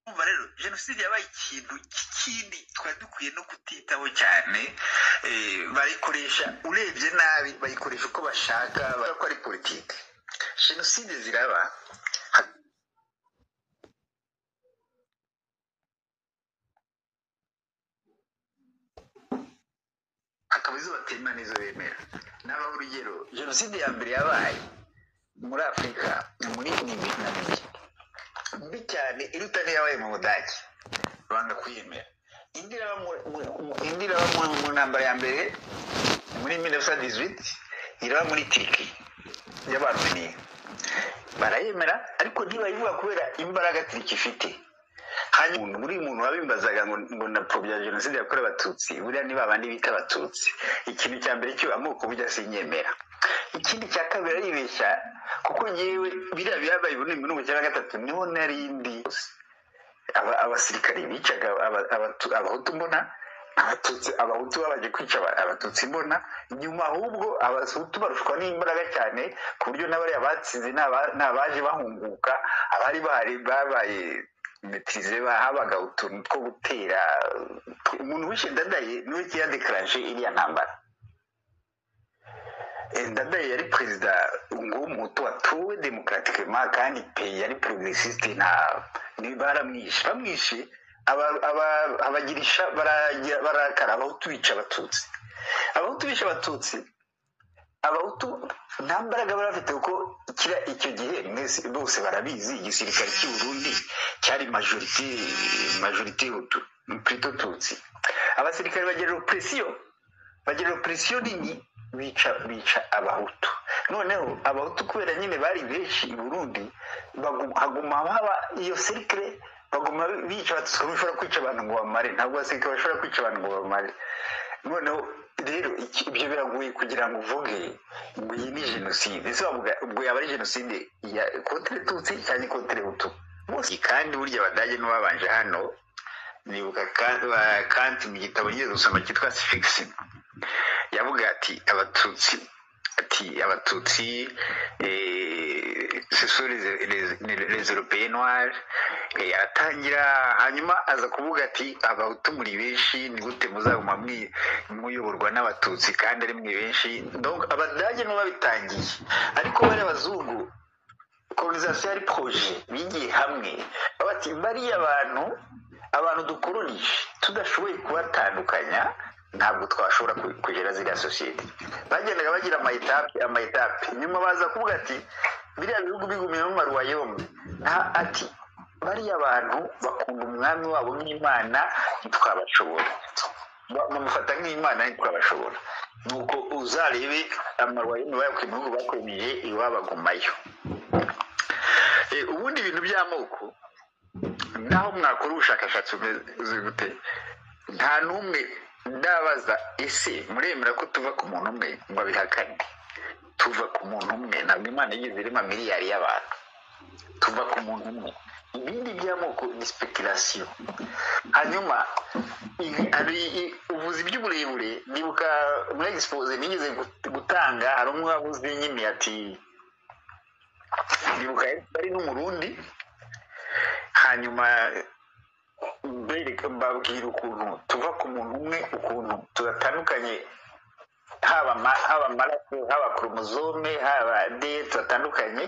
umva rero jenoside yabaye ikintu kindi twari dukwiye no kutitaho cyane. Bayikoresha urebye nabi, bayikoresha uko bashaka, ko ari politiki. Jenoside ziraba hakaba izo batema n'izo bemera. Nabaho urugero, jenoside ya mbere yabaye muri Afurika muri Namibia mbi cyane, iruta n'iyabaye mu Budage, banga kuyemera. Indi iraba mu ntambara ya mbere muri 1918, iraba muri Turkey y'Abaromani, barayemera ariko ntibayivuga kubera imbaraga Turkey ifite. Hanyuma buri muntu wabimbazaga ngo napfobya jenoside yakorewe Abatutsi, buriya ni babandi bita Abatutsi. Ikintu cya mbere cyo amoko burya sinyemera. Ikindi cya kabiri aribeshya, kuko ngewe biriya byabaye muri 1993 niho narindi abasirikari bicaga abahutu mbona, abahutu babaje kwica abatutsi mbona, nyuma ahubwo abahutu barushwa n'imbaraga cyane ku buryo n'abari abatsinze n'abaje bahunguka, abari bahari babaye metrize, habaga utuntu two gutera. Umuntu wishe Ndadaye niwe kiyadekaranje iriya ntambara. Ndadaye yari perezida w'umuhutu watowe demokratikema kandi pe yari progressiste, bamwishe abagirisha barakara. Abahutu bica Abatutsi, Abahutu nta mbaraga barafite kuko icyo gihe mwese bose barabizi, igisirikare cy'u Burundi cyari majorité Hutu plutôt Tutsi. Abasirikare bagira oppression nini, bica Abahutu. Noneho Abahutu kubera nyine bari benshi i Burundi, haguma haba iyo circle, baguma bica Abatutsi. Bashobora kwica abantu ngo bamare, ntabwo abasirikare bashobora kwica abantu ngo bamare. Noneho rero ibyo biragoye kugira ngo uvuge ngo iyi ni jenoside. Ese wavuga ubwo yaba ari jenoside ya contre Tutsi cyangwa contre Hutu? Kandi burya Abadage n'ababanje hano, nibuka Kant mu gitabo yigeze gusoma cyitwa Fiction, yavuga ati Abatutsi ce sont les Européens noirs. Atangira hanyuma aza kuvuga ati Abahutu muri benshi, ni gute muzaguma muyoborwa n'Abatutsi kandi ari mwe benshi? Donc Abadage no babitangiye, ariko bari abazungu colonisation yari projet, bigiye hamwe bati bari abantu dukolonije tudashoboye kubatandukanya, ntabwo twashobora kugera ziriya sosiyete. Bagendaga bagira amayetape, nyuma baza kuvuga ati biriya bihugu bigumye mu marwayome, ati bariya abantu bakunda umwami wabo nk'Imana, ntitwabashobora, bamufata nk'Imana, ntitwabashobora. Nuko uzarebe amarwayome bayakuye mu bihugu bakomeje iwabagumayo. Ubundi ibintu by'amoko naho mwakora ubushakashatsi umeze gute, nta n'umwe ndabaza ese muremera ko tuva ku muntu umwe ngo abihakane? Tuva ku muntu umwe, ntabwo Imana yigeze irema miliyari y'abantu. Tuva ku muntu umwe. Ibindi by'amoko ni speculation. Hanyuma uvuze iby'uburebure, nibuka muri expose nigeze gutanga, hari umwe wavuze nyine ati nibuka bari n'umurundi, hanyuma mbabwira ukuntu tuva ku muntu umwe, ukuntu turatandukanye, haba amaraso, haba kromosome, haba DNA, turatandukanye.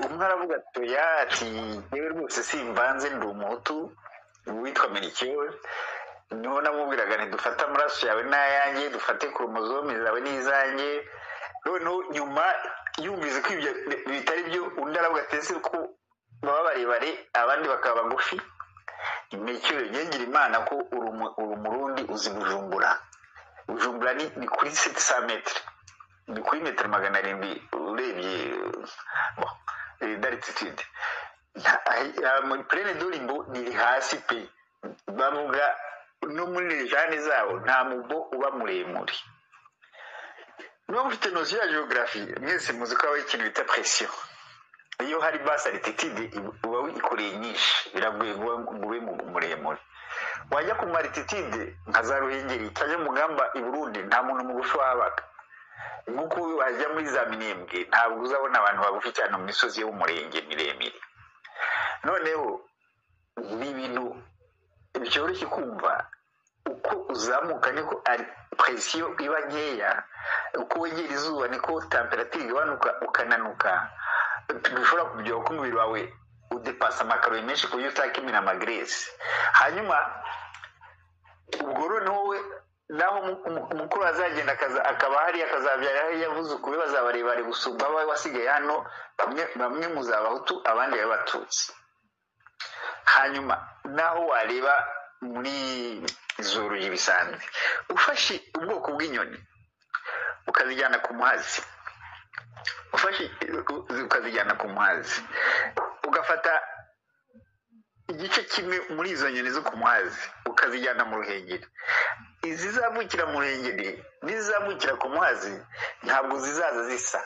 Umwe aravuga ati yewe rwose simvanze, ndi umuhutu witwa Melchior. Niho namubwiraga nti dufate amaraso yawe n'ayanjye, dufate kromosome zawe n'izanjye. Noneho nyuma yumvise ko ibyo bitari byo, undi aravuga ati ese ko baba barebare abandi bakaba bagufi? Melchior ngira Imana ko uri umurundi uzi Bujumbura ni kuri 700 metres, ni kuri metero 700 urebye d'altitude. Muri Plaine d'Olimbo ni hasi pe, bavuga no muri jane zabo nta mubo uba muremure. Niba mufite notion ya geographie, mwese muzi ko habaho ikintu bita pression. Iyo hari basse altitude uba wikoreye nyinshi, biragoye ube muremure. Wajya ku altitude nka za Ruhengeri cyangwa Mugamba i Burundi, nta muntu mugufi wabaga. Nk'uko wajya muri za Minembwe, ntabwo uzabona abantu bagufi cyane mu misozi y'umurenge miremire. Noneho ni ibintu byoroshye kumva uko uzamuka niko ari presiyo iba nkeya, uko wegera izuba niko temperature igabanuka ukananuka, bishobora kubyara ko umubiri wawe udepasa amakarori menshi ku buryo utakimena amagresi. Hanyuma ubwo noneho we naho umukuru azagenda akaba hari akazabyara hari yavuze ukuri bazabarebare gusumba abawe wasigaye hano, bamwe muzabahutu abandi y'abatutsi. Hanyuma naho wareba muri zoology bisanzwe, ufashe ubwoko bw'inyoni ukazijyana ku muhazi, ugafata igice kimwe muri izo nyoni zo ku muhazi ukazijyana mu ruhengeri, izizavukira mu ruhengeri n'izizavukira ku muhazi ntabwo zizaza zisa,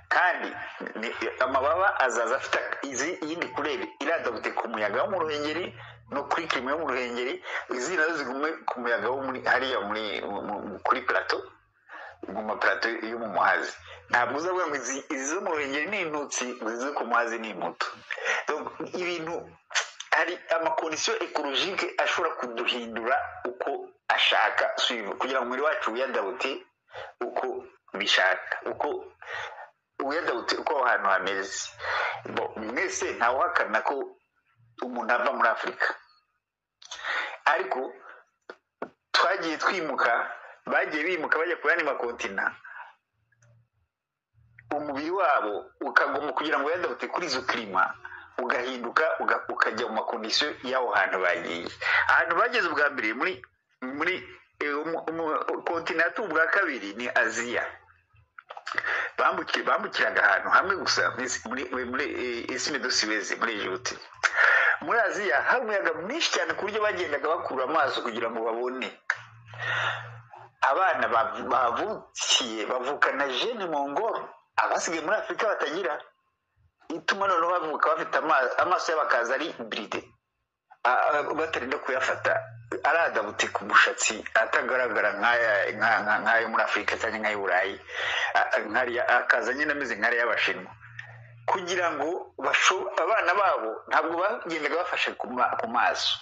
kandi amababa azaza afite iyindi kurebe iradabute ku muyaga wo mu ruhengeri no kuri kirimo yo mu ruhengeri, izi nazo zigume ku muyaga wo muri hariya kuri plateau, mu maplato yo mu muhazi. Ntabwo uzavuga ngo izi zo mu ruhengeri ni intutsi, izi ku muhazi ni imbuto. Ibintu hari amakondisiyo ekologike ashobora kuduhindura uko ashaka kugira ngo umubiri wacu wiyadabute uko bishaka, uko wiyadabute uko aho hantu hameze. Mwese ntawuhakana ko umuntu ava muri Afurika, ariko twagiye twimuka, bagiye bimuka bajya ku yandi makontina, umubiri wabo ukaguma kugira ngo wiyadabute kuri izo klima, ugahinduka ukajya mu makondisiyo y'aho hantu bagiye. Ahantu bageze ubwa mbere muri kontinent ubwa kabiri ni Aziya. Bambukiraga ahantu hamwe gusa muri Isthme de Suez muri Egypte. Muri Aziya hari umuyaga mwinshi cyane ku buryo bagendaga bakura amaso kugira ngo babone. Abana bavukiye bavukana gene mongoro abasigaye muri Afurika batagira, ituma noneho bavuka bafite amaso y'abakaza ari bride, batarinda kuyafata aradabute ku mushatsi atagaragara nk'ayo muri Afurika cyangwa nk'ayo Burayi, nkariya akaza nyine ameze nk'ariya y'Abashinwa, kugira ngo abana babo ntabwo bagendaga bafashe ku maso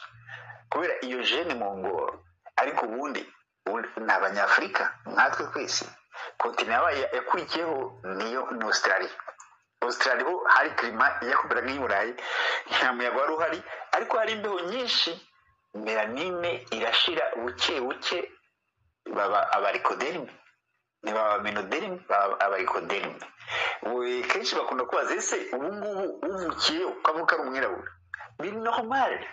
kubera iyo gene mongoro. Ariko ubundi ni Abanyafurika nkatwe twese. Kontinent yakurikiyeho niyo ni Australia ho hari klima yakubera nk'iyi Burayi, nta muyaga wari uhari, ariko hari imbeho nyinshi, melanine irashira buke buke, baba abarikoderme, ni baba menoderme, baba abarikoderme. Kenshi bakunda kubaza ese ubu ngubu uvukiye ukavuka ari umwirabura, ni normal.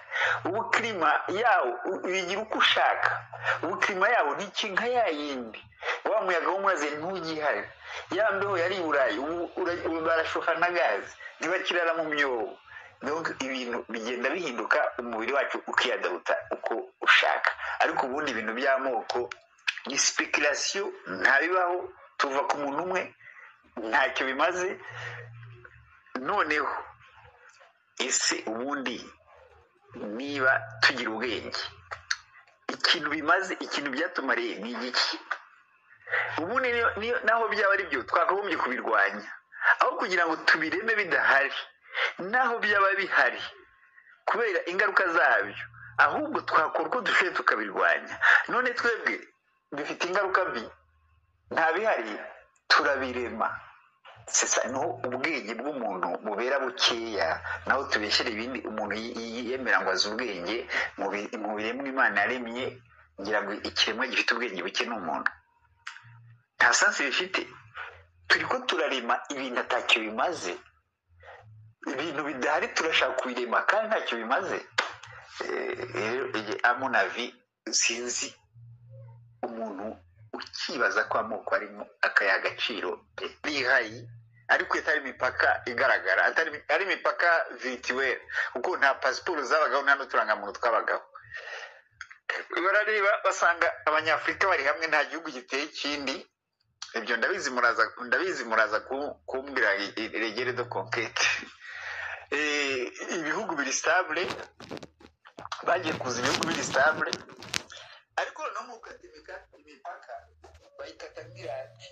Ubu klima yawo bigira uko ushaka, ubu klima yawo ni kinka yayindi, wa muyaga wo mwaze ntugihari, ya mbeho yari Burayi ubu barashuha na gazi, ntibakirara mu myobo. Donc ibintu bigenda bihinduka, umubiri wacu ukiyadabuta uko ushaka. Ariko ubundi ibintu by'amoko ni speculation, ntabibaho, tuva ku muntu umwe, ntacyo bimaze. Noneho ese ubundi niba tugira ubwenge, ikintu bimaze, ikintu byatumariye ni igiki? Ubundi naho byaba ari byo twakagombye kubirwanya, aho kugira ngo tubireme bidahari, naho byaba bihari kubera ingaruka zabyo, ahubwo twakora uko dushoboye tukabirwanya. None twebwe dufite ingaruka mbi, nta bihari turabirema. Niho ubwenge bw'umuntu bubera bukeya, naho tubeshyira ibindi. Umuntu yemera ngo azi ubwenge mu biremwa Imana yaremye, ngira ngo ikiremwa gifite ubwenge buke ni umuntu. Nta sansi bifite, turi ko turarema ibintu atacyo bimaze, ibintu bidahari turashaka kubirema kandi ntacyo bimaze. Amonavi sinzi umuntu ukibaza ko amoko arimo akayaha agaciro bihaye, ariko atari imipaka igaragara, ari imipaka virtuelle, kuko nta pasiporo zabagaho nta n'uturangamuntu twabagaho. Barareba basanga Abanyafurika bari hamwe, nta gihugu giteye ikindi. Ibyo ndabizi muraza kumbwira regere de conquête. Ibihugu biri stable, bagiye kuza ibihugu biri stable, ariko no mu katimika imipaka bayikata nk'irati,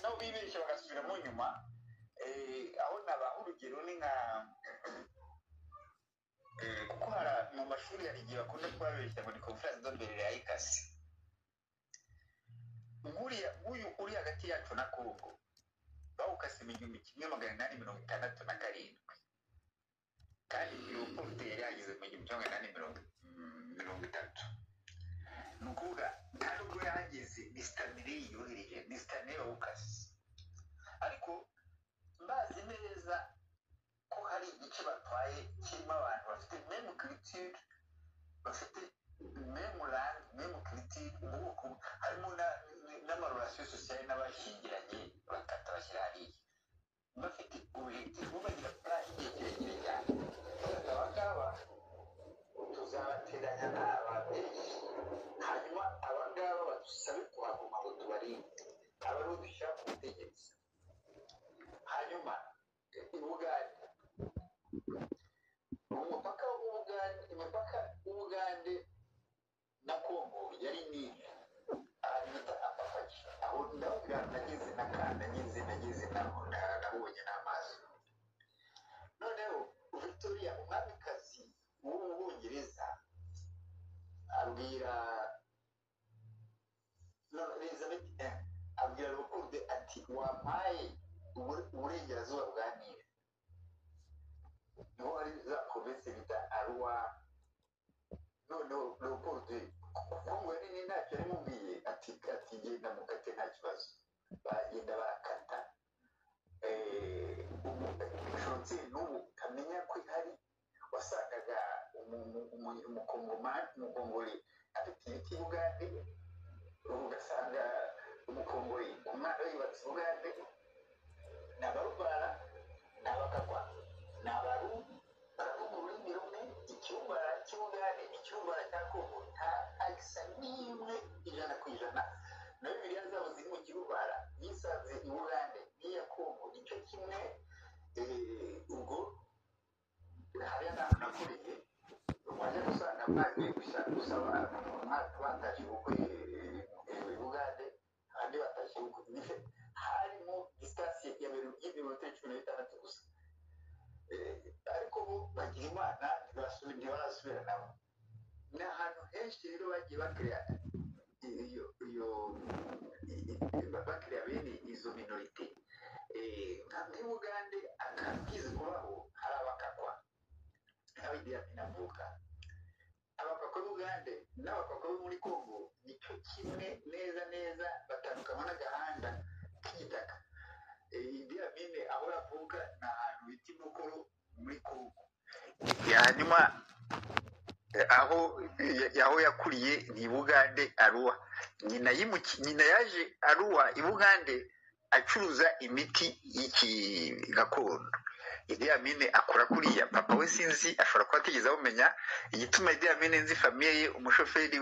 naho bibeshya bagasubira mu nyuma. aho nabaha urugero ni nka kuko mu mashuri hari igihe bakunda kubabeshya ngo ni conference de mbere ya ikasi uyu uri hagati yacu na Kongo bawukase mu 1867 kandi Leopold yari yageze mu 1830 ni ukuvuga nta nubwo yahageze ni Stanley yohereje ni Stanley wawukase ariko mbazi neza ko hari igice batwaye kirimo abantu bafite meme culture bafite meme land meme culture ubwoko harimo n'amarorasiyo sosiyale n'abashyingiranye batatu bashyira hariya bafite objectif bagira plan igihe kirekire cyane abangaba tuzabateranya n'ababyeyi hanyuma abangaba badusabe kuhaguma ngo tubarinde aba ari udushyira ku butegetsi hanyuma Uganda umupaka w'Ubugande na Kongo yari nini bita Apafaji aho ndabwira nageze nabonye n'amaso noneho Victoria umwamikazi w'Ubwongereza abwira Elizabeth abwira Leopold ati wampaye uburengerazuba bwa Nile niho hari za province bita Arua noneho Leopold Kongo yari ni ntacyo yarimubwiye ati genda mukate nta kibazo bagenda barakata umushontsi n'ubu ukamenya ko hari wasangaga umukongoli afite ibiti Ugande ugasanga umukongoli umwana yubatse Ugande n'abarubara n'abakagwa n'abarundi baravuga ururimi rumwe icyumbara cy'Ugande icyumbara cya Kongo nta akisa n'imwe ijana na Bibiliya zabo ziri mu kirubara yisanze i Ugande n'iya Kongo nicyo kimwe ubwo hariya ntabwo nakuriye wajya gusanga mwagiye gusaba batashye ubukwe i Ugande abandi batashye ubukwe harimo distance y'iminota 16 gusa ariko bo bagira imana ntibarasubira nabo ni ahantu henshi rero bagiye bakiriya bakiriya bene izo minorite nka Ugande akabizi kubaho hari abakakwa n'abidiya minavuka abakakwa b'Ugande n'abakakwa bo muri Kongo nicyo kimwe neza batandukanywa n'agahanda k'igitaka Idi Amin aho yavuka ni ahantu bita Imukuru muri Kongo hanyuma aho yakuriye ni Bugande Arua nyina yaje Arua i Bugande acuruza imiti y'iki gakondo Idi Amin akora kuriya papa we sinzi ashobora kuba atigeze abumenya igituma Idi Amin nzi famiye ye umushoferi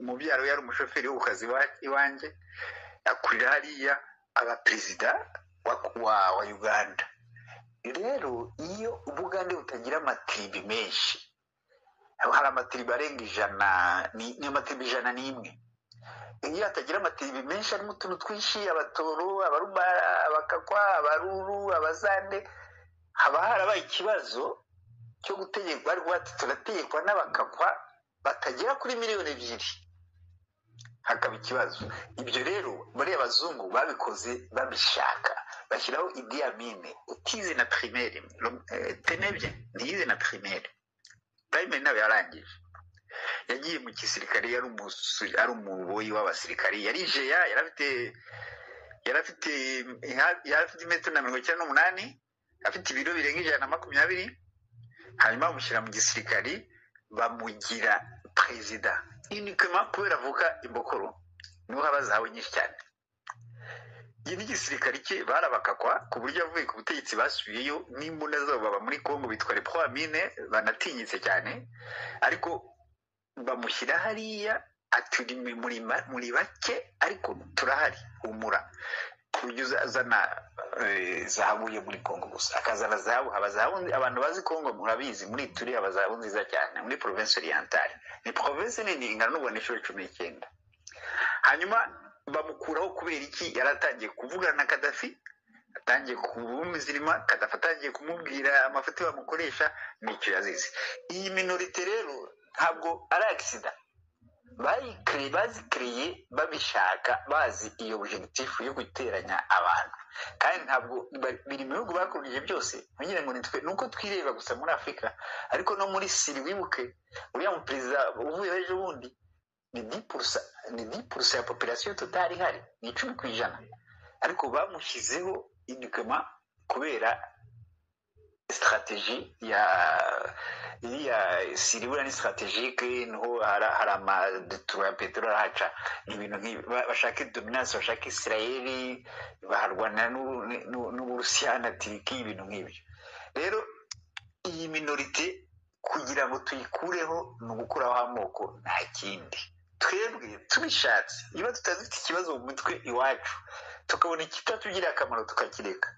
umubyaro yari umushoferi w'ukazi iwanje akurira hariya aba perezida wa Uganda rero iyo Ubugande butagira amatribi menshi hari amatribi arenga 100 ni amatribi 101 iyo atagira amatribi menshi arimo utuntu twinshi abatoro abarubara abakakwa abaruru abazande haba harabaye ikibazo cyo gutegekwa rwati turategekwa n'abakakwa batagera kuri 2 miliyoni hakaba ikibazo ibyo rero bari abazungu babikoze babishaka bashyiraho Idi Amin utize na primaire tenebye ntiyize na primaire nawe yarangije yagiye mu gisirikare yari umuboyi w'abasirikare yari jeya yarafite 198 afite ibiro birenga 120 hanyuma bamushyira mu gisirikare bamugira perezida uniquement kubera avuka Imbokoro niho habazawe nyinshi cyane iyi n'igisirikare cye barabakakwa ku buryo avuye ku butegetsi basubiyeyo n'imbunda zabo baba muri Kongo bitwa les Pro Amine banatinyitse cyane ariko bamushyira hariya aturi muri bake ariko turahari humura kujya uzana zahabuye muri Kongo gusa akazana zahabu abantu bazi Kongo murabizi muri turi abazahabu nziza cyane muri province orientale ni province nini ingana n'ubone 19 hanyuma bamukuraho kubera iki yaratangiye kuvugana na Gaddafi atangiye kumuzirima Kadafi atangiye kumubwira amafuti bamukoresha nicyo yazize. Iyi minorite rero ntabwo ari accident, bazikiriye babishaka, bazi iyo objectif yo guteranya abantu, kandi ntabwo biri mu bihugu bakurije byose. Ngira ngo nitwe nuko twireba gusa muri Afurika, ariko no muri Siri wibuke uriya mu perezida uvuye ejo bundi ni 10% ya population total ihari, ni 10%, ariko bamushyizeho uniquement kubera stratégie ya Siri ni stratégique, niho hari amadetura ya peteroli haca ibintu nk'ibi, bashaka dominance, bashaka Israeli, baharwana n'Uburusiya na Turkiya, ibintu nk'ibyo. Rero iyi minorite kugira ngo tuyikureho ni ugukuraho amoko, nta kindi. Twebwe tubishatse, niba tutazifite ikibazo mu mitwe iwacu, tukabona ikitatugirira akamaro tukakireka,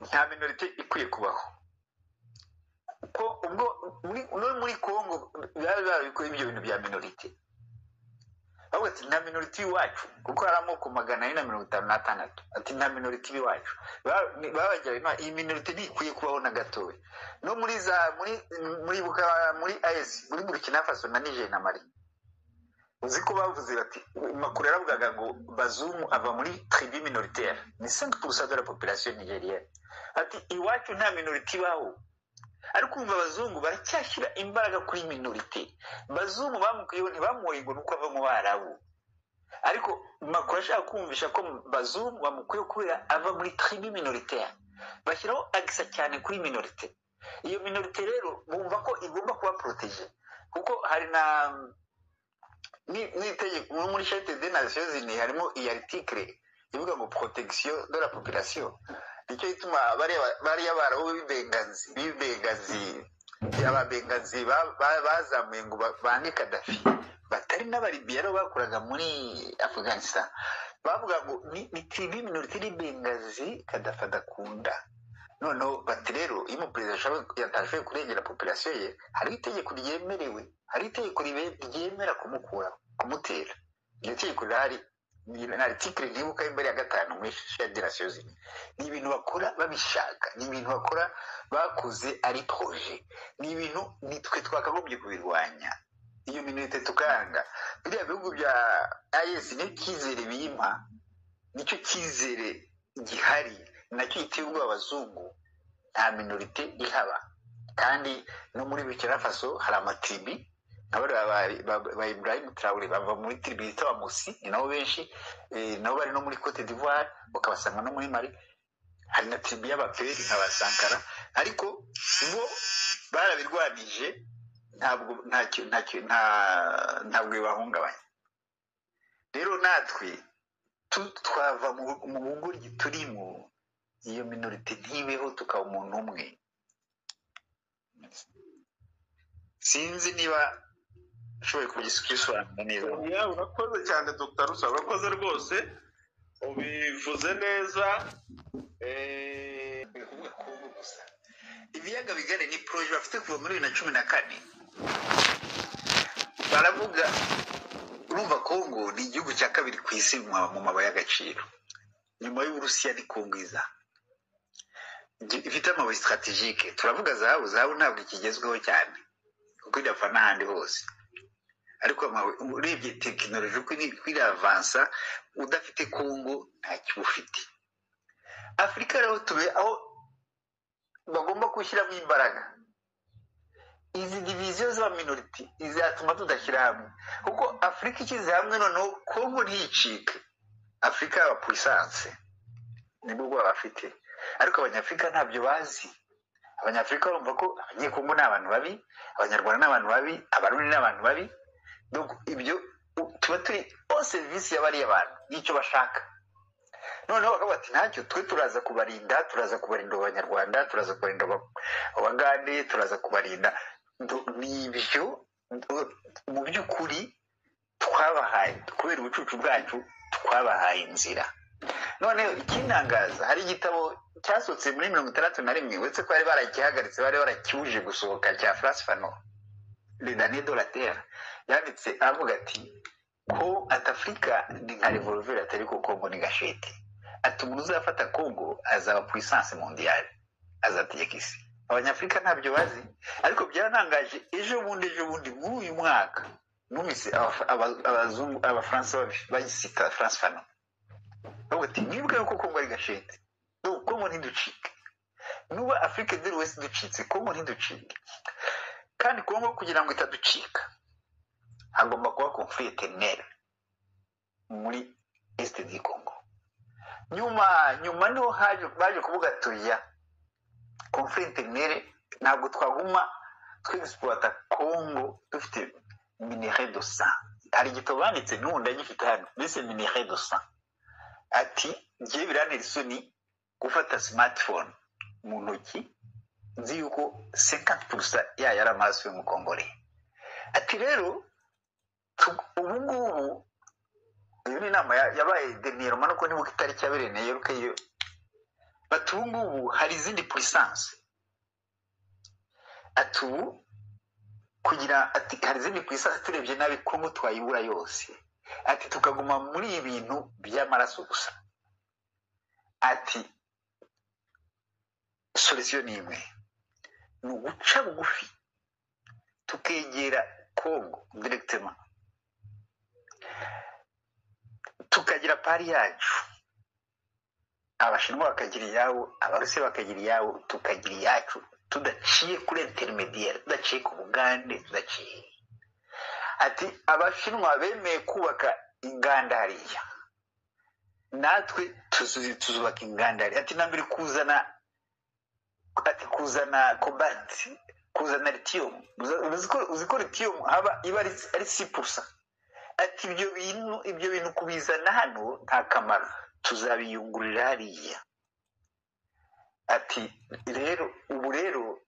nta minorite ikwiye kubaho. Ko ubwo muri Kongo babikora ibyo bintu bya minorite, bavuga ati nta minorite iwacu kuko hari amoko 456, ati nta minorite iwacu. Babajya iyi minorite ntikwiye kubaho na gatoya. No muri AES, muri Burkina Faso na Niger na Mali, uzi ko bavuze bati makuru yaravugaga ngo Bazoum ava muri tribu minoritaire, ni 5% de la population nigérienne. Ati iwacu nta minorite ibaho, ariko kumva abazungu baracyashyira imbaraga kuri minorite. Bazoum bamukuyeho, ntibamuhoye ngo nuko ava mu Barabu, ariko makuru ashaka kumvisha ko Bazoum bamukuyeho kubera ava muri tribu minoritaire, bashyiraho agisa cyane kuri minorite. Iyo minorite rero bumva ko igomba kuba protege, kuko hari na n'itegeko muri Charte des Nations Unies harimo iyi article ivuga ngo protection de la population. Nicyo gituma bariya Barabu ababengazi bazamuye ngo bange Kadafi, batari n'Abalibiya rero bakoraga muri Afghanistan, bavuga ngo ni tribu minorite y'Bengazi Kadafi adakunda. Noneho bati rero iyo umuperezida yatashoboye kurengera population ye, hari itegeko ryemerewe, hari itegeko ryemera kumutera. Iryo tegeko rihari ni article ntibuka imbere ya 5 muri Charte des Nations Unies. Ni ibintu bakora babishaka, ni ibintu bakora bakuze ari projet, ni ibintu nitwe twakagombye kubirwanya. Iyo minorite tukanga biriya bihugu bya AES ni kizere bimpa, nicyo kizere gihari, nacyo gitebwa abazungu, nta minorite ihaba. Kandi no muri Burkina Faso hari amatribi, ba Ibrahim Traoré bava muri tribu yitwa Musi, ni nabo benshi, nabo bari no muri Cote d'Ivoire, bakabasanga no muri Mali. Hari na tribu y'Abaperi nka Sankara, ariko bo barabirwanije, ntabwo bahungabanya. Rero natwe twava mu bugoryi turimo, iyo minorite ntibeho, tukaba umuntu umwe. Sinzi niba ushoboye kugisobanura neza. Urakoze cyane Dr. Rusa, urakoze rwose, ubivuze neza. Kuvuga Kongo gusa, ibiyaga bigari ni projet bafite kuva muri 2014. Baravuga, urumva Kongo ni igihugu cya kabiri ku isi mu mabuye y'agaciro, nyuma y'Uburusiya ni Kongo iza, ifite amabuye strategique. Turavuga zahabu ntabwo ikigezweho cyane kuko idapfa n'ahandi hose, ariko urebye tekinoloji uko iravansa, udafite Kongo ntacyo ufite. Afurika rero aho bagomba gushyiramo imbaraga, izi diviziyo za minority izatuma tudashyira hamwe, kuko Afurika ikize hamwe noneho Kongo ntiyicike. Afurika yaba puissance nibwo bwo bafite, ariko Abanyafurika ntabyo bazi. Abanyafurika bumva ko Abanyekongo ni abantu babi, Abanyarwanda ni abantu babi, Abarundi ni abantu babi. Donc ibyo tuba turi au service y'abari abantu, nicyo bashaka. Noneho bakavuga ati ntacyo, twe turaza kubarinda Abanyarwanda, turaza kubarinda Abagande, turaza kubarinda. N'ibyo mu by'ukuri twabahaye, kubera ubucucu bwacu twabahaye inzira. Noneho ikintangaza, hari igitabo cyasohotse muri 1961, uretse ko bari barakihagaritse, bari barakiwuje gusohoka, cya France Fanon, Les damnés de la terre, yanditse avuga ati ko Afurika ni nka revolver, atari ko Kongo ni gashete. ati umuntu uzafata Congo azaba puissance mondiale, azategeka isi. Abanyafurika ntabyo bazi, ariko byaranangaje ejo bundi muri uyu mwaka numvise abazungu abafaransa bagisita France Fanon bavuga ati nibwe yuko Congo ari gashete, Congo ntiducike, nuba Afrique de l'Ouest ducitse Congo ntiducike, kandi Congo kugira ngo itaducika hagomba kuba conflit éternel muri Est du Congo. Nyuma niho baje kuvuga tuya conflit éternel, ntabwo twaguma twexploita Congo dufite minerai de sang. Hari igitabo banditse n'ubundi agifite hano mbese minerai de sang, ati ngiye biranira isoni gufata smartphone mu ntoki nzi yuko 50% yayo ari amaraso y'umukongore. Ati rero ubu ngubu iyo ni inama yabaye deniroma nuko nibuka itariki yabereye yerukeyo, bati ubu ngubu hari izindi puissance, ati ubu kugira ati hari izindi puissance turebye nabi Congo twayibura yose, ati tukaguma muri ibintu by'amaraso gusa, ati solution ni imwe, ni uguca bugufi tukegera Congo directement, tukagira pari yacu, abashinwa bakagira iyabo, abarusiya bakagira iyabo, tukagira iyacu tudaciye kuri intermediaire, tudaciye ku Bugande, tudaciye. Ati abashinwa bemeye kubaka inganda hariya, natwe tuzubaka inganda hariya. Ati nambere kuzana cobalt, kuzana lithium, uziko lithium haba iba ari 6%. Ati ibyo bintu kubizana hano nta kamaro, tuzabiyungurira hariya. Ati rero ubu rero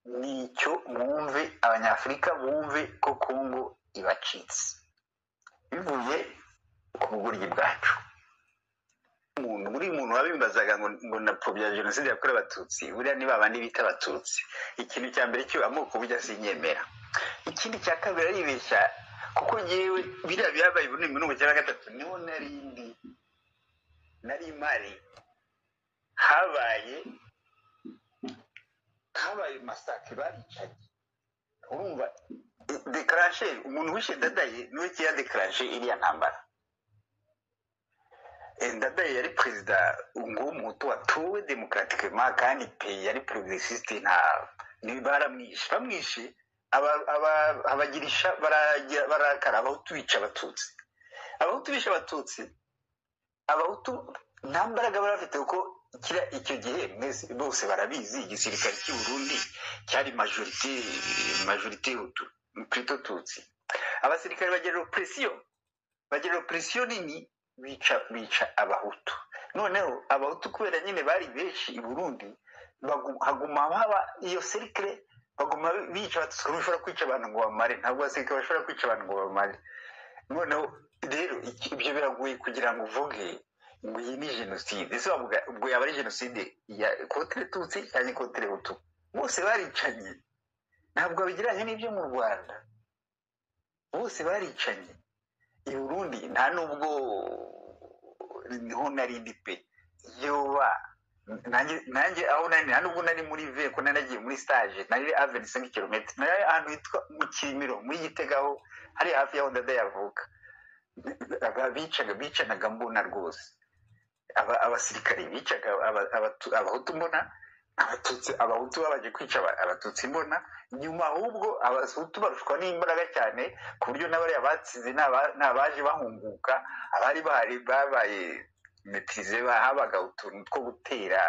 nicyo mwumve, abanyafurika bumve ko Congo ibacitse bivuye ku bugoryi bwacu. Buri muntu wabimbazaga ngo napfobya jenoside yakorewe abatutsi, buriya ni babandi bita abatutsi. Ikintu cya mbere cyo amoko burya sinyemera. Ikindi cya kabiri aribeshya, kuko ngewe biriya byabaye muri 1993 niho nari mari, habaye masakre baricaye, urumva déclencher umuntu wishe Ndadaye niwe kiya déclencher iriya ntambara. Ndadaye yari perezida ng'umuhutu watowe démocratiquement kandi pe yari progressiste, ni bamwishe abagirisha barakara abahutu bica abatutsi. Abahutu bisha abatutsi, abahutu nta mbaraga barafite kuko icyo gihe mwese bose barabizi igisirikare cy'u Burundi cyari majorité hutu plutôt tutsi. Abasirikare bagira oppression nini, bica abahutu. Noneho abahutu kubera nyine bari benshi i Burundi, haguma haba iyo cercle, baguma bica abatutsi. Bashobora kwica abantu ngo bamare, ntabwo abasirikare bashobora kwica abantu ngo bamare. Noneho rero ibyo biragoye kugira ngo uvuge ngo iyi ni jenoside. Ese bavuga ubwo yaba ari jenoside ya contre tutsi cyangwa contre hutu? Bose baricanye, ntabwo bigiranye n'ibyo mu Rwanda. Bose baricanye i Burundi, nta nubwo niho narindi pe yoba nanjye aho nta nubwo nari muri ve ko nanagiye muri stage, nari a 25 km, nari ahantu hitwa mu Kimiro muri Gitegaho, hari hafi yaho Ndadaye yavuka. Bicanaga mbona rwose, abasirikare bicaga abahutu mbona, abahutu babaje kwica abatutsi mbona. Nyuma ahubwo abahutu barushwa n'imbaraga cyane ku buryo n'abariya batsize n'abaje bahunguka, abari bahari babaye maîtrise, habaga utuntu two gutera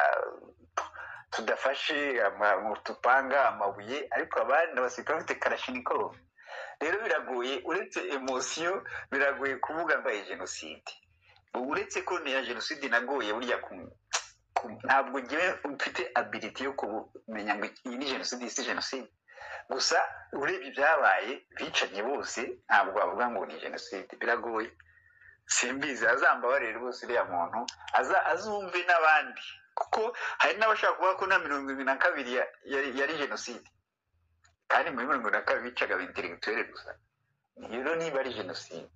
tudafashe tupanga amabuye, ariko abandi abasirikare bafite Kalashnikov. Rero biragoye, uretse emotion biragoye kuvuga ngo ari jenoside. Uretse ko ni ya jenoside nagoye burya ntabwo ngewe mfite ability yo kumenya ngo iyi ni jenoside, isi jenoside. Gusa urebye ibyabaye bicanye bose, ntabwo bavuga ngo ni jenoside, biragoye. Simbizi, azambabarire rwose uriya muntu, azumve n'abandi, kuko hari n'abashaka kuvuga ko na 72 yari jenoside, kandi muri 72 bicaga ab'intellectuel gusa. Rero niba ari jenoside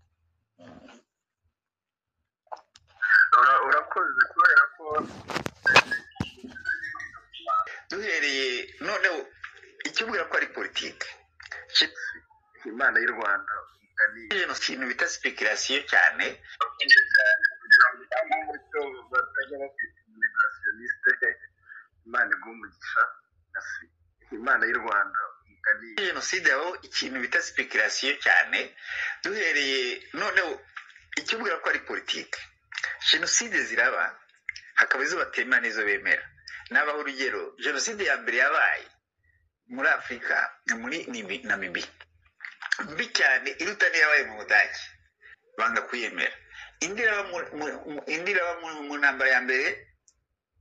urakoze kubera ko duhereye noneho ikibwira ko ari politiki imana y'u Rwanda ikintu bita speculation cyane batajya bafite communicationiste imana igumugisha imana y'u Rwanda jenoside aho ikintu bita speculation cyane duhereye noneho ikibwira ko ari politiki jenoside ziraba hakaba izo batemera n'izo bemera nabaho urugero jenoside ya mbere yabaye muri Afurika muri Namibia mbi cyane iruta n'iyabaye mu Budage banga kuyemera indi iraba mu ntambara ya mbere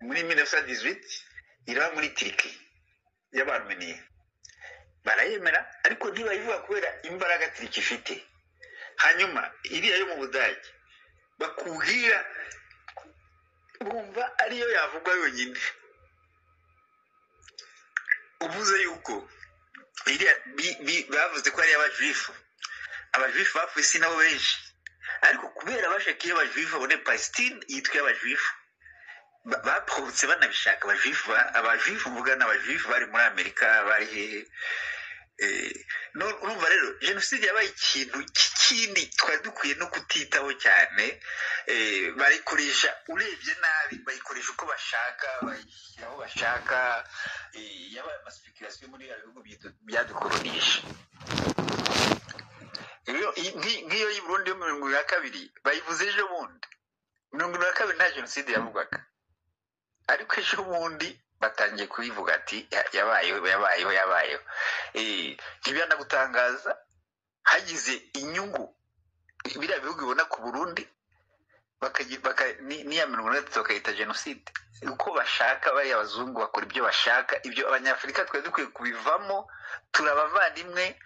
muri 1918 iraba muri Turkiya y'Abarmeniya barayemera ariko ntibayivuga kubera imbaraga Turkiya ifite hanyuma iriya yo mu Budage bakubwira bumva ariyo yavugwa yonyine uvuze yuko bavuze ko ari abajuifu bapfuye si nabo benshi ariko kubera bashakiye abajuifu babone Palestine yitwa abajuifu bapfutse banabishaka abajuifu mvuga n'abajuifu bari muri Amerika bari hehe urumva rero jenoside yabaye ikintu kindi twari dukwiye no kutitaho cyane bayikoresha urebye nabi bayikoresha uko bashaka bayishyira aho bashaka yabaye amaspekulasiyo muri ya bihugu byadukoronisha nk'iyo y'i Burundi yo 1922 bayivuze ejo bundi 1922 nta jenoside yavugwaga ariko ejo bundi batangiye kubivuga ati yabayeho ntibyandagutangaza hagize inyungu biriya bihugu bibona ku Burundi n'iya 1923 bakayita jenoside uko bashaka bariya abazungu bakora ibyo bashaka ibyo abanyafurika twari dukwiye kubivamo turabavandimwe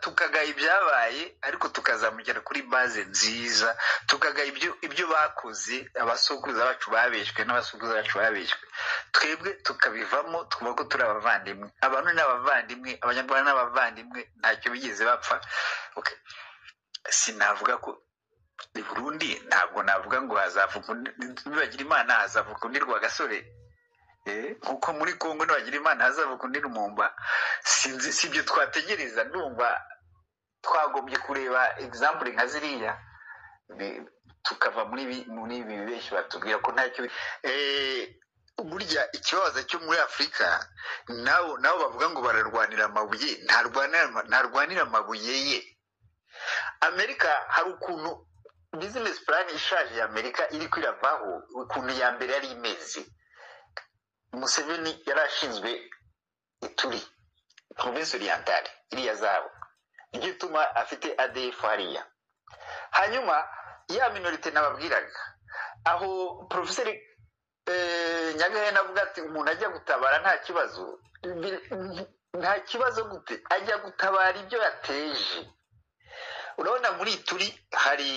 tukagaya ibyabaye ariko tukazamukira kuri base nziza tukagaya ibyo bakoze abasokuruza bacu babeshwe n'abasokuruza bacu babeshwe twebwe tukabivamo tuvuga ko turi abavandimwe abantu ni abavandimwe abanyarwanda ni abavandimwe ntacyo bigeze bapfa sinavuga ko i Burundi ntabwo navuga ngo hazavuga nibagira imana hazavuga undi Rwagasore nkuko muri Kongo nibagira imana hazavuga undi Lumumba sinzi sibyo twategereza ndumva twagombye kureba example nka ziriya tukava muri ibi benshi batubwira ko ntacyo burya ikibazo cyo muri Afurika nabo bavuga ngo bararwanira amabuye ntarwanira amabuye ye Amerika hari ukuntu business plan ishaje ya Amerika iri kwiravaho ukuntu ya mbere yari imeze Museveni yarashinzwe Ituri province orientale iriya zabo igituma afite ADF hariya hanyuma ya minorite nababwiraga aho professeur Nyagahene avuga ati umuntu ajya gutabara nta kibazo gute ajya gutabara ibyo yateje urabona muri Ituri hari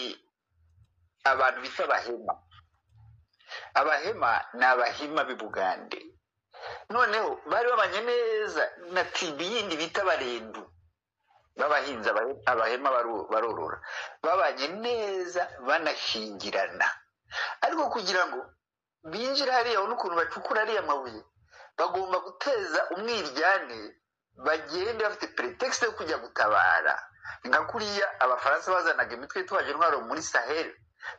abantu bita abahema ni abahima b'Ibugande noneho bari babanye neza na tibi yindi bita Barendu babahinze abahema barorora babanye neza banashingirana ariko kugira ngo binjira hariya n'ukuntu bacukura ariya mabuye bagomba guteza umwiryane bagende bafite pretext yo kujya gutabara nka kuriya abafaransa bazanaga imitwe twaje intwaro muri Sahel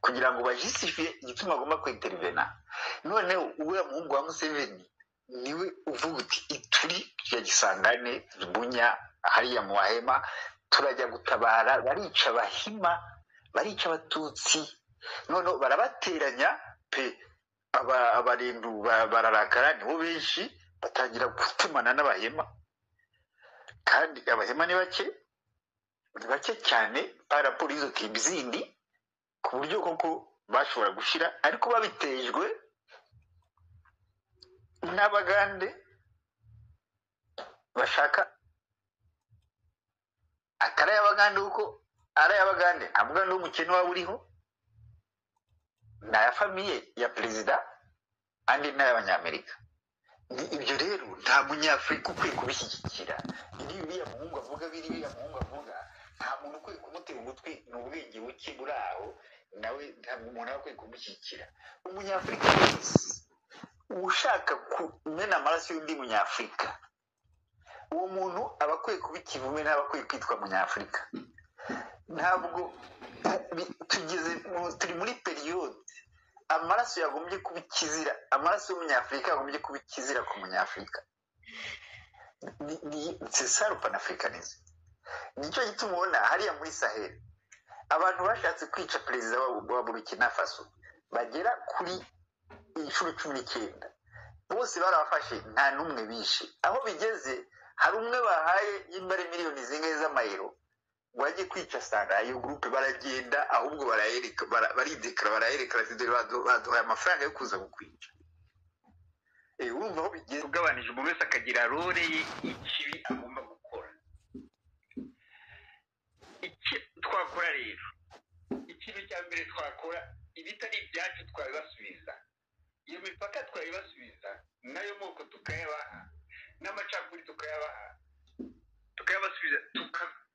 kugira ngo bajistifie igituma agomba kwintervena noneho uwe muhungu wa Museveni niwe uvuga uti Ituri ya Gisangane Bunya hariya mu Bahema turajya gutabara barica Bahima barica Abatutsi noneho barabateranya pe Abarendu bararakara nibo benshi batangira gutumana n'Abahema kandi Abahema ni bake cyane paraporo izo tibi zindi ku buryo koko bashobora gushira ariko babitejwe n'Abagande bashaka atari Abagande uko ari Abagande ntabwo ndi umukene waba uriho na ya famiye ya perezida andi n'Abanyamerika ibyo rero nta munyafurika ukwiye kubishyigikira biriya muhungu avuga nta muntu ukwiye kumutera umutwe ni ubwenge buke buri aho nawe ntabwo umuntu aba akwiye kumushyigikira. Umunyafurika wese ushaka kumena amaraso y'undi munyafurika, uwo muntu aba akwiye kuba ikivume, ntaba akwiye kwitwa munyafurika. Ntabwo turi muri periyode amaraso yagombye kuba ikizira, amaraso y'umunyafurika yagombye kuba ikizira ku munyafurika. C'est ça le panafricanisme. Nicyo gituma ubona hariya muri Sahel abantu bashatse kwica perezida wa Burkina Faso bagera kuri 19 bose barabafashe, nta n'umwe bishe. Aho bigeze hari umwe bahaye y'imbare miliyoni zingahe z'amayero ngo ajye kwica Sahara. Iyo groupe baragenda ahubwo baridekara barayereka baduhaye amafaranga yo kuza kukwica. Urumva aho bigeze, ugabanije umuntu wese akagira role ye ikibi agomba gukora. Iki twakora rero, ikintu cya mbere twakora, ibitari ibyacu twabibasubiza, iyo mipaka twabibasubiza, nayo moko tukayabaha, n'amacakuri tukayabasubiza,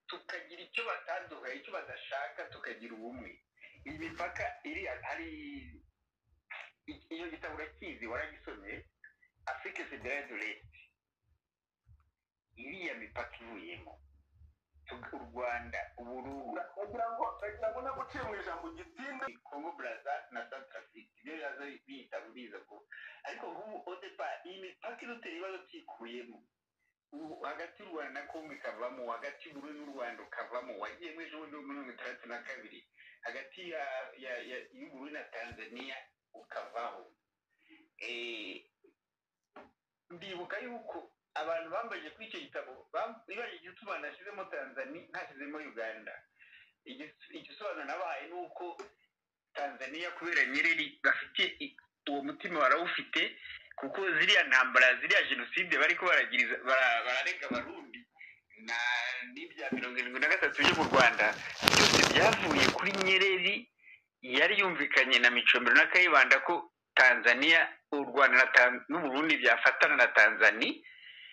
tukagira icyo batanduha, icyo badashaka, tukagira ubumwe. Iyi mipaka iri hari iyo gitabo urakizi, waragisomye, Afrique Fédérale de l'Est, iriya mipaka ivuyemo u Rwanda, Uburundi, bagira ngo naguciye mu ijambo gitinda, Congo Brazza na Centrafrique, ibyo yaza bita biza ko, ariko nk'ubu odepa iyi mipaka irutera ibibazo byikuyemo. Hagati y'u Rwanda na Congo ikavamo, hagati y'Uburundi n'u Rwanda ukavamo, wagiye muri ejo bundi muri 1962, hagati y'Uburundi na Tanzania ukavaho. Ndibuka yuko abantu bambaje kuri icyo gitabo bibaje igituma nashyizemo Tanzania ntashyizemo Uganda. Igisobanuro nabaye nuko Tanzania kubera Nyerere bafite uwo mutima barawufite, kuko ziriya ntambara, ziriya jenoside bariko bararega abarundi na n'ibya 73 byo mu Rwanda, byose byavuye kuri Nyerere. Yari yumvikanye na Micombero na Kayibanda ko Tanzania, u Rwanda n'Uburundi byafatana na Tanzania.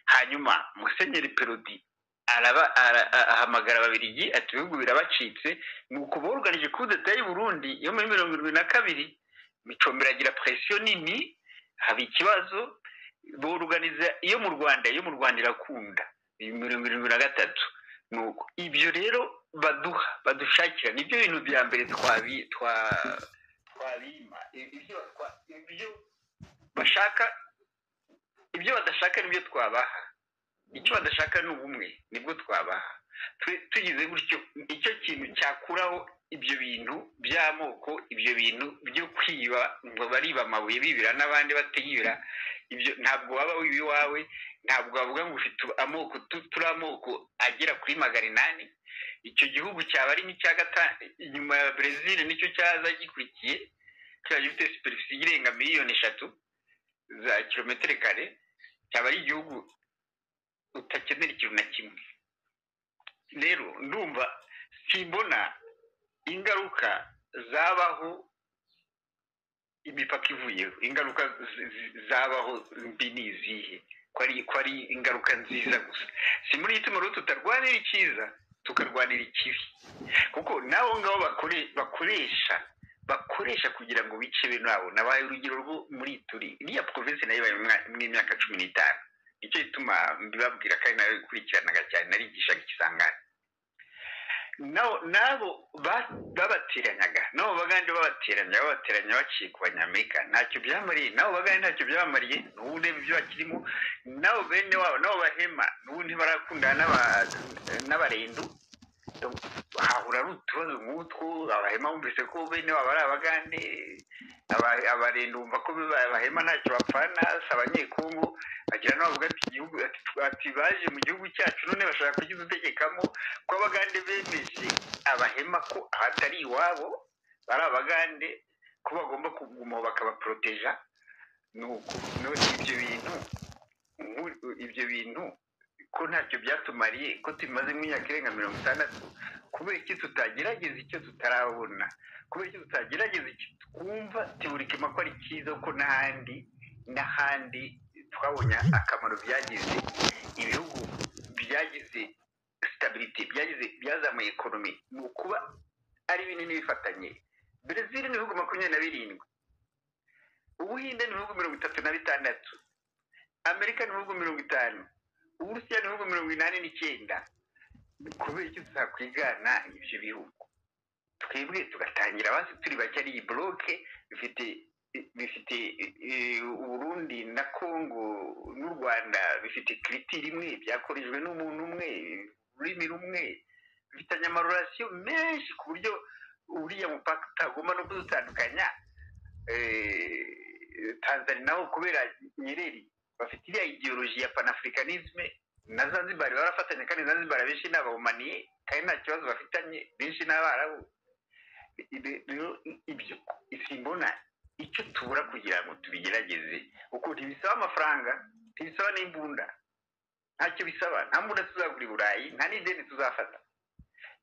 Hanyuma Musenyeri Perodi ahamagara Ababiligi ati ibihugu birabacitse, nuko borganije coup d'etat y'u Burundi yo muri 1972. Micombero agira pression nini, haba ikibazo, borganiza iyo mu Rwanda irakunda 1973. Nuko ibyo rero badushakira nibyo bintu bya mbere twabima. Ibyo bashaka, ibyo badashaka nibyo twabaha. Icyo badashaka ni ubumwe, nibwo twabaha. Tugize gutyo, icyo kintu cyakuraho ibyo bintu by'amoko, ibyo bintu byo kwiba ngo bariba amabuye bibira n'abandi bateyibira. Ibyo ntabwo waba wibi wawe, ntabwo wavuga ngo ufite amoko, turi amoko agera kuri 800. Icyo gihugu cyaba ari n'icya gatanu inyuma ya Brazil, nicyo cyaza gikurikiye, cyaje gifite superficie irenga 3 miliyoni za kilometero kare. Cyaba ari igihugu utakenera ikintu na kimwe. Rero ndumva simbona ingaruka zabaho imipaka ivuyeho, ingaruka zabaho mbi nizihe, ko ari ingaruka nziza gusa. Si muri ituma rero tutarwanira icyiza tukarwanira ikibi, kuko nabo ngabo bakoresha kugira ngo bice bene nabo. Nabaye urugero rwo muri Turi, iriya province nayo ibaye mu myaka 15. Nicyo gituma mbibabwira kandi nawe gukurikiranaga cyane, narigishaga Ikisangani. Nabo babateranyaga, nabo bagande babateranya baciye ku Banyamerika, ntacyo byamariye. Nabo bagande ntacyo byamariye, n'ubundi ibyo bakirimo. Nabo bene wabo, nabo bahema, n'ubundi barakundana n'abarendu. Hahura rutubazo nk'utwo, abahema bumvise ko bene wabo ari abagande, abarendu bumva ko bahema ntacyo bapfana. Abanyekongo bagira nabo bavuga ati igihugu ati baje mu gihugu cyacu none bashaka kugitegekamo, ko abagande bemeje abahema ko ahatari iwabo bari abagande, ko bagomba kuguma bakabaproteja. Nuko ibyo bintu ko ntacyo byatumariye, ko tumaze imyaka irenga 60. Kubera iki tutagerageza icyo tutarabona? Kubera iki tutagerageza icyo twumva teorikema ko ari cyiza, ko n'ahandi twabonye akamaro byagize, ibihugu byagize stability, byazamuye economy, nukuba ari binini bifatanye Brezil ni ibihugu 27, Ubuhinde ni ibihugu 36, Amerika ni ibihugu 50, Uburusiya ni ibihugu 89. Kubera icyo tuzakwigana ibyo bihugu, twebwe tugatangira basi turi bake ari bloke bifite Uburundi na Congo n'u Rwanda bifite critère imwe, byakorejwe n'umuntu umwe, ururimi rumwe, bifitanye amarorasiyo menshi ku buryo uriya mupaka utagomba no kudutandukanya. Tanzania naho kubera Nyerere bafite iriya ideologie ya panafricanisme, na Zanzibar barafatanya kandi Zanzibar benshi n'abahumaniye kandi nta kibazo bafitanye, benshi n'abarabu. Ibyo isimbona icyo tubura kugira ngo tubigerageze, uko ntibisaba amafaranga, ntibisaba n'imbunda, ntacyo bisaba, nta mbunda tuzagura i Burayi, nta n'ideni tuzafata.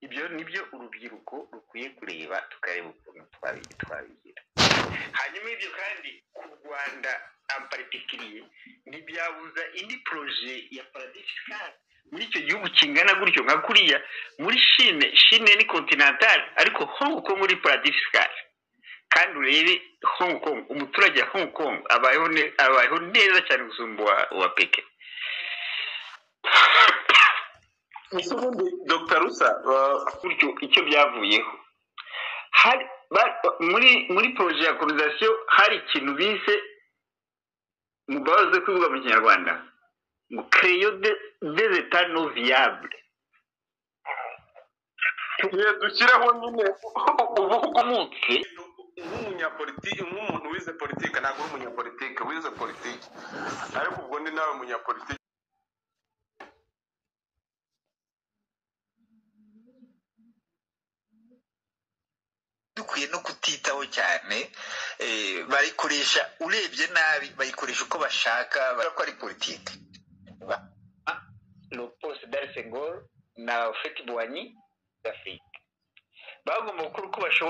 Ibyo nibyo urubyiruko rukwiye kureba, tukareba ukuntu twabigira. Hanyuma ibyo kandi ku Rwanda en particulier ntibyabuza indi projet ya paradis fiscal muri icyo gihugu kingana gutyo nka kuriya muri Chine ni continental, ariko Hong Kong muri paradis fiscal. Kandi urebe Hong Kong, umuturage wa Hong Kong abayeho neza cyane gusumba wa Pekin. Dr. Rusa, Gutyo icyo byavuyeho muri projet ya colonisation hari ikintu bise mubaze kuvuga mu Kinyarwanda ngo créer des états non viables. dushyiraho nyine ubuhugumutse nk'umunyapolitiki, nk'umuntu wize politiki, ntabwo uri umunyapolitiki wize politiki, ariko ubwo ni nawe munyapolitiki. dukwiye no kutitaho cyane, barikoresha urebye nabi, bayikoresha uko bashaka, ko ari politiki. Le poste d'Al Senghor na Fet Boigny d'Afrique bagomba gukora uko bashoboye